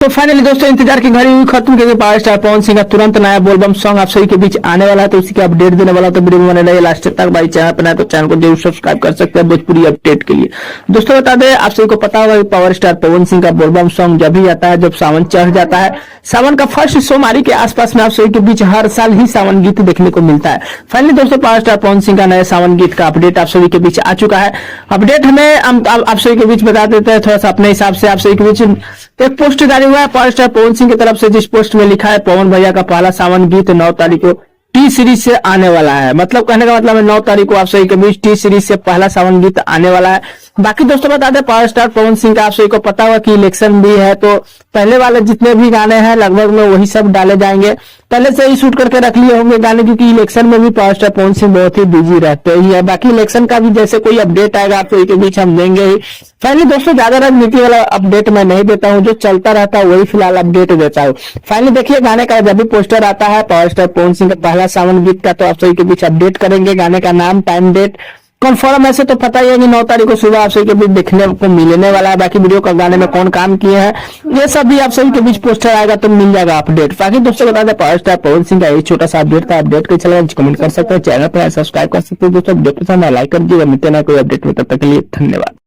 तो फाइनली दोस्तों इंतजार की घड़ी हुई खत्म क्योंकि पावर स्टार पवन सिंह का तुरंत नया बोलबम सॉन्ग आप सभी के बीच आने वाला है। तो उसी की अपडेट देने वाला, तो वीडियो में बने रहिए लास्ट तक। भाई चैनल पर नया तो चैनल को जरूर सब्सक्राइब कर सकते हैं भोजपुरी अपडेट के लिए। दोस्तों बता दें, आप सभी को पता होगा कि पावर स्टार पवन सिंह का बोलबम सॉन्ग जब भी आता है जब सावन चढ़ जाता है। सावन का फर्स्ट सोमवारी के आसपास में आप सभी के बीच हर साल ही सावन गीत देखने को मिलता है। फाइनली दोस्तों पावर स्टार पवन सिंह का नया सावन गीत का अपडेट आप सभी के बीच आ चुका है। अपडेट हमें आप सभी के बीच बता देते हैं थोड़ा सा अपने हिसाब से। आप सभी के बीच एक पोस्ट जारी हुआ है पावर स्टार पवन सिंह की तरफ से, जिस पोस्ट में लिखा है पवन भैया का पहला सावन गीत 9 तारीख को टी सीरीज से आने वाला है। मतलब कहने का मतलब है 9 तारीख को आप सभी के बीच टी सीरीज से पहला सावन गीत आने वाला है। बाकी दोस्तों बता दें पावर स्टार पवन सिंह का आप सभी को पता होगा कि इलेक्शन भी है, तो पहले वाले जितने भी गाने हैं लगभग में वही सब डाले जाएंगे। पहले से ही शूट करके रख लिए होंगे गाने, क्योंकि इलेक्शन में भी पावर स्टार पवन सिंह बहुत ही बिजी रहते ही है। बाकी इलेक्शन का भी जैसे कोई अपडेट आएगा आप सभी के बीच हम देंगे ही। फाइनली दोस्तों ज्यादा राजनीति वाला अपडेट मैं नहीं देता हूँ, जो चलता रहता है वही फिलहाल अपडेट देता हूँ। फाइनली देखिए गाने का जब भी पोस्टर आता है पावर स्टार पवन सिंह का पहला सावन गीत का, तो आप सभी के बीच अपडेट करेंगे। गाने का नाम, टाइम, डेट कन्फर्म ऐसे तो पता ही है कि 9 तारीख को सुबह आप सभी के बीच देखने को मिलने वाला है। बाकी वीडियो का गाने में कौन काम किए हैं ये सब भी आप सभी के बीच पोस्टर आएगा तो मिल जाएगा अपडेट। बाकी दोस्तों बता दें पावर स्टार पवन सिंह का एक छोटा सा अपडेट था। अपडेट के चले कमेंट कर सकते हैं, चैनल पर सब्सक्राइब कर सकते हैं। दोस्तों अपडेट पसंद है लाइक कर दीजिएगा। मिलते हैं कोई अपडेट में, तब तक के लिए धन्यवाद।